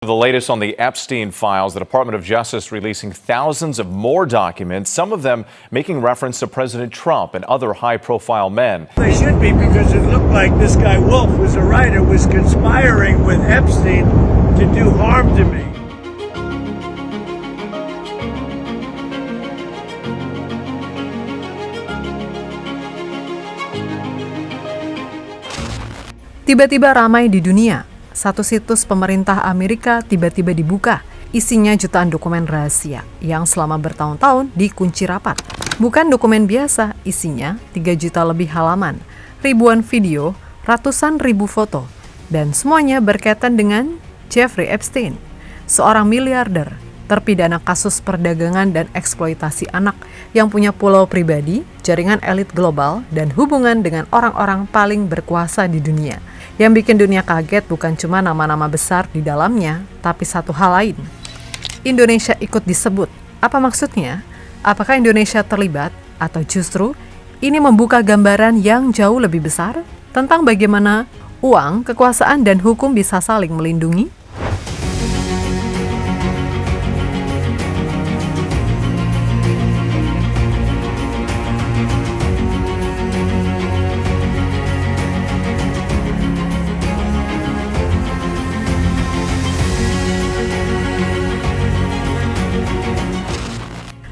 The latest on the Epstein files, the Department of Justice releasing thousands of more documents, some of them making reference to President Trump and other high-profile men. They should be, because it looked like this guy Wolf was a writer, was conspiring with Epstein to do harm to me. Tiba-tiba ramai di dunia. Satu situs pemerintah Amerika tiba-tiba dibuka. Isinya jutaan dokumen rahasia yang selama bertahun-tahun dikunci rapat. Bukan dokumen biasa, isinya 3 juta lebih halaman, ribuan video, ratusan ribu foto, dan semuanya berkaitan dengan Jeffrey Epstein, seorang miliarder, terpidana kasus perdagangan dan eksploitasi anak yang punya pulau pribadi, jaringan elit global, dan hubungan dengan orang-orang paling berkuasa di dunia. Yang bikin dunia kaget bukan cuma nama-nama besar di dalamnya, tapi satu hal lain. Indonesia ikut disebut. Apa maksudnya? Apakah Indonesia terlibat? Atau justru ini membuka gambaran yang jauh lebih besar tentang bagaimana uang, kekuasaan, dan hukum bisa saling melindungi?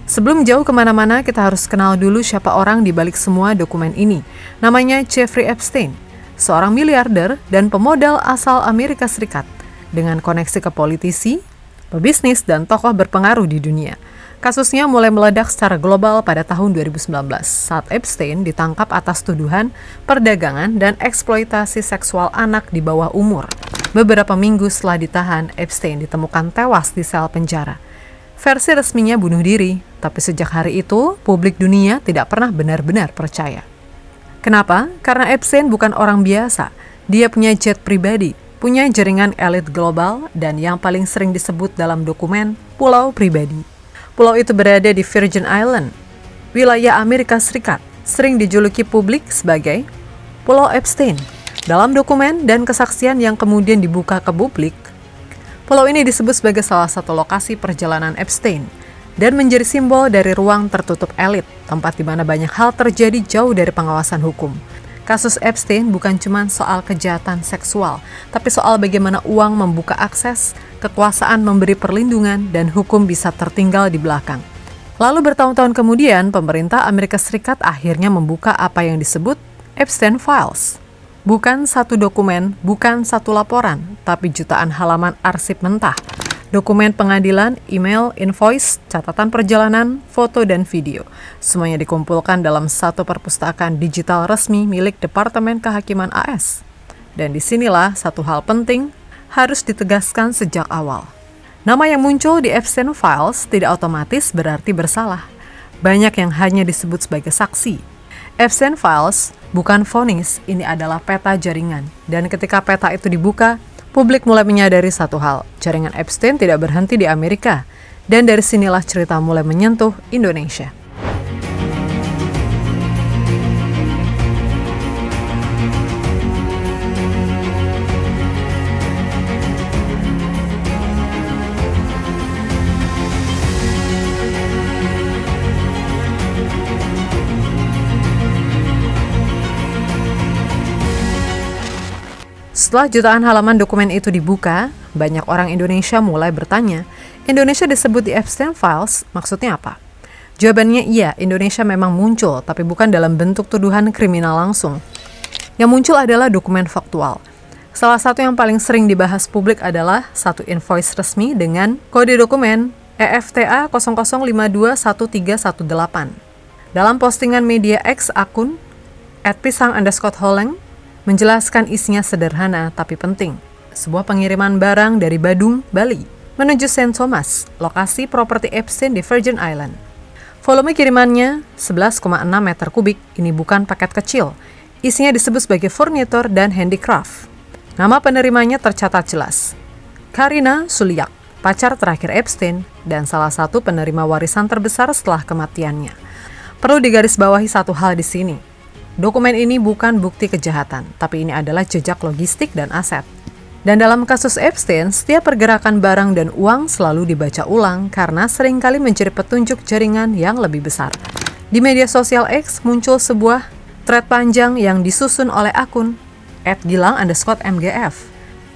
Sebelum jauh kemana-mana, kita harus kenal dulu siapa orang di balik semua dokumen ini. Namanya Jeffrey Epstein, seorang miliarder dan pemodal asal Amerika Serikat, dengan koneksi ke politisi, pebisnis, dan tokoh berpengaruh di dunia. Kasusnya mulai meledak secara global pada tahun 2019, saat Epstein ditangkap atas tuduhan perdagangan dan eksploitasi seksual anak di bawah umur. Beberapa minggu setelah ditahan, Epstein ditemukan tewas di sel penjara. Versi resminya bunuh diri, tapi sejak hari itu, publik dunia tidak pernah benar-benar percaya. Kenapa? Karena Epstein bukan orang biasa. Dia punya jet pribadi, punya jaringan elit global, dan yang paling sering disebut dalam dokumen, pulau pribadi. Pulau itu berada di Virgin Island, wilayah Amerika Serikat, sering dijuluki publik sebagai Pulau Epstein. Dalam dokumen dan kesaksian yang kemudian dibuka ke publik, pulau ini disebut sebagai salah satu lokasi perjalanan Epstein dan menjadi simbol dari ruang tertutup elit, tempat di mana banyak hal terjadi jauh dari pengawasan hukum. Kasus Epstein bukan cuma soal kejahatan seksual, tapi soal bagaimana uang membuka akses, kekuasaan memberi perlindungan, dan hukum bisa tertinggal di belakang. Lalu bertahun-tahun kemudian, pemerintah Amerika Serikat akhirnya membuka apa yang disebut Epstein Files. Bukan satu dokumen, bukan satu laporan, tapi jutaan halaman arsip mentah. Dokumen pengadilan, email, invoice, catatan perjalanan, foto, dan video. Semuanya dikumpulkan dalam satu perpustakaan digital resmi milik Departemen Kehakiman AS. Dan disinilah satu hal penting harus ditegaskan sejak awal. Nama yang muncul di Epstein Files tidak otomatis berarti bersalah. Banyak yang hanya disebut sebagai saksi. Epstein Files bukan vonis, ini adalah peta jaringan. Dan ketika peta itu dibuka, publik mulai menyadari satu hal, jaringan Epstein tidak berhenti di Amerika. Dan dari sinilah cerita mulai menyentuh Indonesia. Setelah jutaan halaman dokumen itu dibuka, banyak orang Indonesia mulai bertanya, Indonesia disebut di Epstein Files, maksudnya apa? Jawabannya iya, Indonesia memang muncul, tapi bukan dalam bentuk tuduhan kriminal langsung. Yang muncul adalah dokumen faktual. Salah satu yang paling sering dibahas publik adalah satu invoice resmi dengan kode dokumen EFTA 00521318. Dalam postingan media X akun @pisang_holeng, menjelaskan isinya sederhana tapi penting. Sebuah pengiriman barang dari Badung, Bali, menuju St. Thomas, lokasi properti Epstein di Virgin Island. Volume kirimannya 11,6 meter kubik, ini bukan paket kecil. Isinya disebut sebagai furnitur dan handicraft. Nama penerimanya tercatat jelas. Karina Suliak, pacar terakhir Epstein, dan salah satu penerima warisan terbesar setelah kematiannya. Perlu digarisbawahi satu hal di sini. Dokumen ini bukan bukti kejahatan, tapi ini adalah jejak logistik dan aset. Dan dalam kasus Epstein, setiap pergerakan barang dan uang selalu dibaca ulang karena seringkali menjadi petunjuk jaringan yang lebih besar. Di media sosial X muncul sebuah thread panjang yang disusun oleh akun @gilang_mgf.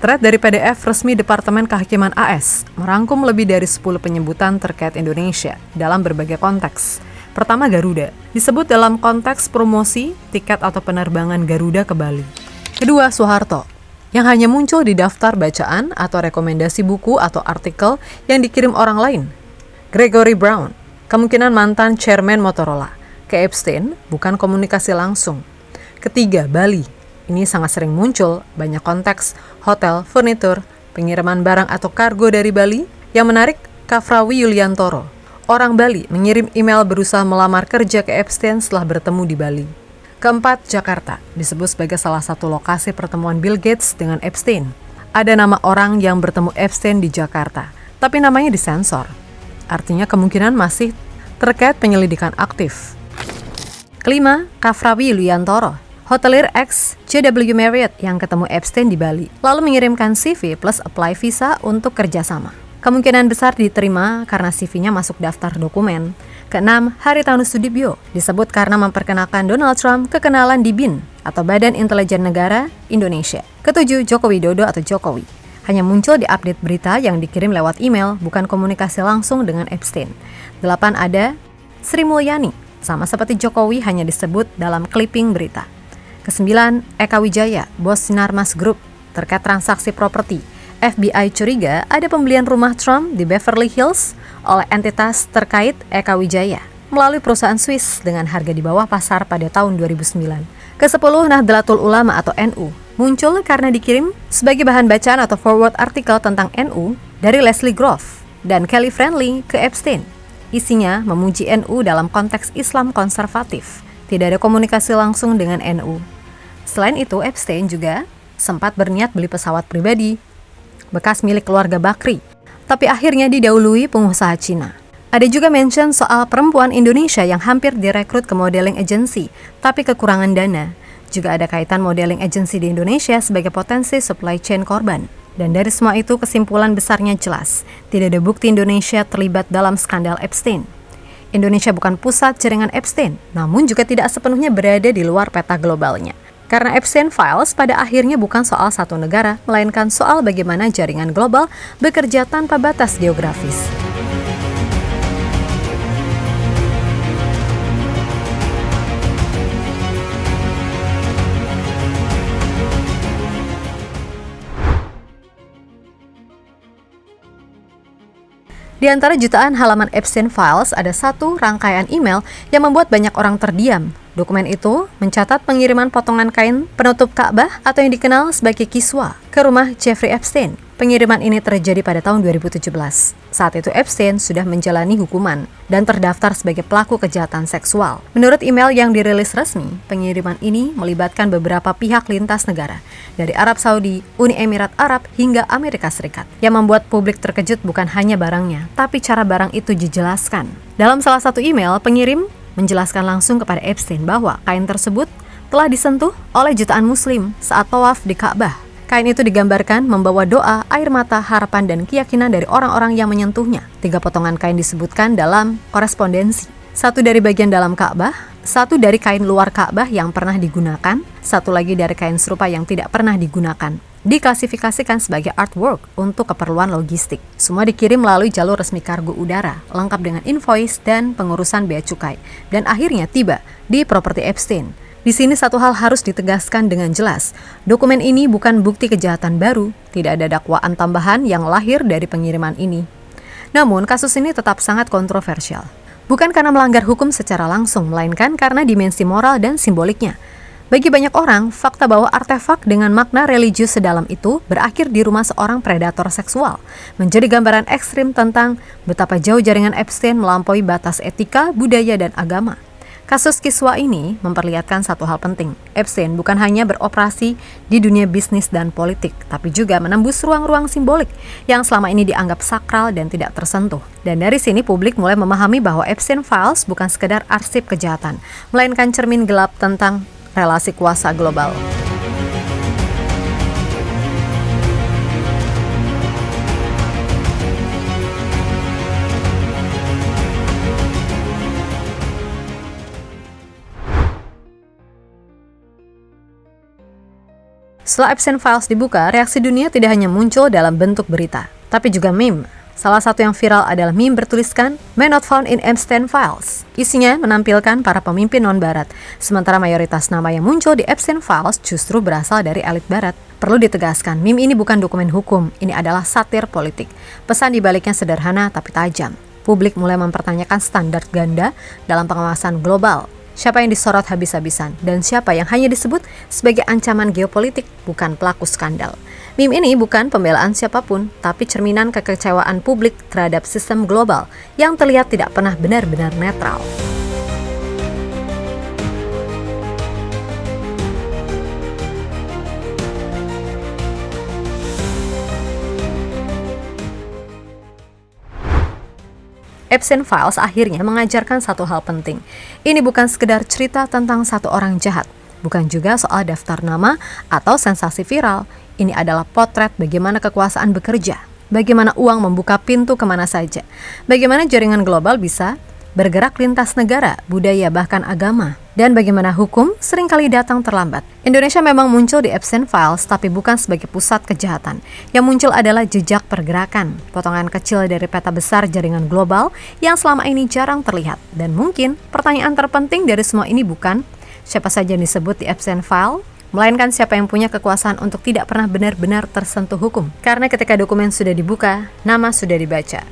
Thread dari PDF resmi Departemen Kehakiman AS merangkum lebih dari 10 penyebutan terkait Indonesia dalam berbagai konteks. Pertama, Garuda, disebut dalam konteks promosi, tiket atau penerbangan Garuda ke Bali. Kedua, Soeharto, yang hanya muncul di daftar bacaan atau rekomendasi buku atau artikel yang dikirim orang lain. Gregory Brown, kemungkinan mantan chairman Motorola, ke Epstein, bukan komunikasi langsung. Ketiga, Bali, ini sangat sering muncul, banyak konteks, hotel, furnitur, pengiriman barang atau kargo dari Bali. Yang menarik, Kafrawi Yuliantoro, orang Bali mengirim email berusaha melamar kerja ke Epstein setelah bertemu di Bali. Keempat, Jakarta, disebut sebagai salah satu lokasi pertemuan Bill Gates dengan Epstein. Ada nama orang yang bertemu Epstein di Jakarta, tapi namanya disensor. Artinya kemungkinan masih terkait penyelidikan aktif. Kelima, Kafrawi Yuliantoro, hotelir ex JW Marriott yang ketemu Epstein di Bali, lalu mengirimkan CV plus apply visa untuk kerjasama. Kemungkinan besar diterima karena CV-nya masuk daftar dokumen. Keenam, Haritanu Sudibyo, disebut karena memperkenalkan Donald Trump kekenalan di BIN atau Badan Intelijen Negara Indonesia. Ketujuh, Joko Widodo atau Jokowi, hanya muncul di update berita yang dikirim lewat email, bukan komunikasi langsung dengan Epstein. 8, ada Sri Mulyani, sama seperti Jokowi hanya disebut dalam clipping berita. Ke-9, Eka Wijaya, bos Sinarmas Group, terkait transaksi properti. FBI curiga ada pembelian rumah Trump di Beverly Hills oleh entitas terkait Eka Wijaya melalui perusahaan Swiss dengan harga di bawah pasar pada tahun 2009. Ke-10, Nahdlatul Ulama atau NU, muncul karena dikirim sebagai bahan bacaan atau forward artikel tentang NU dari Leslie Groff dan Kelly Friendly ke Epstein. Isinya memuji NU dalam konteks Islam konservatif. Tidak ada komunikasi langsung dengan NU. Selain itu, Epstein juga sempat berniat beli pesawat pribadi bekas milik keluarga Bakri, tapi akhirnya didahului pengusaha Cina. Ada juga mention soal perempuan Indonesia yang hampir direkrut ke modeling agency, tapi kekurangan dana. Juga ada kaitan modeling agency di Indonesia sebagai potensi supply chain korban. Dan dari semua itu kesimpulan besarnya jelas, tidak ada bukti Indonesia terlibat dalam skandal Epstein. Indonesia bukan pusat jaringan Epstein, namun juga tidak sepenuhnya berada di luar peta globalnya. Karena Epstein Files pada akhirnya bukan soal satu negara, melainkan soal bagaimana jaringan global bekerja tanpa batas geografis. Di antara jutaan halaman Epstein Files ada satu rangkaian email yang membuat banyak orang terdiam. Dokumen itu mencatat pengiriman potongan kain penutup Ka'bah atau yang dikenal sebagai kiswa ke rumah Jeffrey Epstein. Pengiriman ini terjadi pada tahun 2017. Saat itu Epstein sudah menjalani hukuman dan terdaftar sebagai pelaku kejahatan seksual. Menurut email yang dirilis resmi, pengiriman ini melibatkan beberapa pihak lintas negara, dari Arab Saudi, Uni Emirat Arab, hingga Amerika Serikat. Yang membuat publik terkejut bukan hanya barangnya, tapi cara barang itu dijelaskan. Dalam salah satu email, pengirim menjelaskan langsung kepada Epstein bahwa kain tersebut telah disentuh oleh jutaan muslim saat tawaf di Ka'bah. Kain itu digambarkan membawa doa, air mata, harapan, dan keyakinan dari orang-orang yang menyentuhnya. 3 potongan kain disebutkan dalam korespondensi. 1 dari bagian dalam Ka'bah, 1 dari kain luar Ka'bah yang pernah digunakan, 1 lagi dari kain serupa yang tidak pernah digunakan. Diklasifikasikan sebagai artwork untuk keperluan logistik. Semua dikirim melalui jalur resmi kargo udara, lengkap dengan invoice dan pengurusan bea cukai, dan akhirnya tiba di properti Epstein. Di sini satu hal harus ditegaskan dengan jelas. Dokumen ini bukan bukti kejahatan baru, tidak ada dakwaan tambahan yang lahir dari pengiriman ini. Namun, kasus ini tetap sangat kontroversial. Bukan karena melanggar hukum secara langsung, melainkan karena dimensi moral dan simboliknya. Bagi banyak orang, fakta bahwa artefak dengan makna religius sedalam itu berakhir di rumah seorang predator seksual menjadi gambaran ekstrim tentang betapa jauh jaringan Epstein melampaui batas etika, budaya, dan agama. Kasus kiswa ini memperlihatkan satu hal penting. Epstein bukan hanya beroperasi di dunia bisnis dan politik, tapi juga menembus ruang-ruang simbolik yang selama ini dianggap sakral dan tidak tersentuh. Dan dari sini publik mulai memahami bahwa Epstein Files bukan sekedar arsip kejahatan, melainkan cermin gelap tentang relasi kuasa global. Setelah Epstein Files dibuka, reaksi dunia tidak hanya muncul dalam bentuk berita, tapi juga meme. Salah satu yang viral adalah meme bertuliskan "Man Not Found in Epstein Files". Isinya menampilkan para pemimpin non-barat, sementara mayoritas nama yang muncul di Epstein Files justru berasal dari elit barat. Perlu ditegaskan, meme ini bukan dokumen hukum, ini adalah satir politik. Pesan di baliknya sederhana tapi tajam. Publik mulai mempertanyakan standar ganda dalam pengawasan global. Siapa yang disorot habis-habisan dan siapa yang hanya disebut sebagai ancaman geopolitik, bukan pelaku skandal. Meme ini bukan pembelaan siapapun, tapi cerminan kekecewaan publik terhadap sistem global yang terlihat tidak pernah benar-benar netral. Epstein Files akhirnya mengajarkan satu hal penting. Ini bukan sekedar cerita tentang satu orang jahat, bukan juga soal daftar nama atau sensasi viral. Ini adalah potret bagaimana kekuasaan bekerja, bagaimana uang membuka pintu kemana saja, bagaimana jaringan global bisa bergerak lintas negara, budaya, bahkan agama, dan bagaimana hukum seringkali datang terlambat. Indonesia memang muncul di Epstein Files, tapi bukan sebagai pusat kejahatan. Yang muncul adalah jejak pergerakan, potongan kecil dari peta besar jaringan global yang selama ini jarang terlihat. Dan mungkin pertanyaan terpenting dari semua ini bukan siapa saja yang disebut di Epstein Files, melainkan siapa yang punya kekuasaan untuk tidak pernah benar-benar tersentuh hukum. Karena ketika dokumen sudah dibuka, nama sudah dibaca,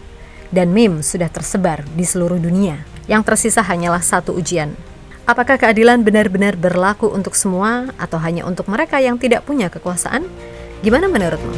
dan meme sudah tersebar di seluruh dunia. Yang tersisa hanyalah satu ujian. Apakah keadilan benar-benar berlaku untuk semua atau hanya untuk mereka yang tidak punya kekuasaan? Gimana menurutmu?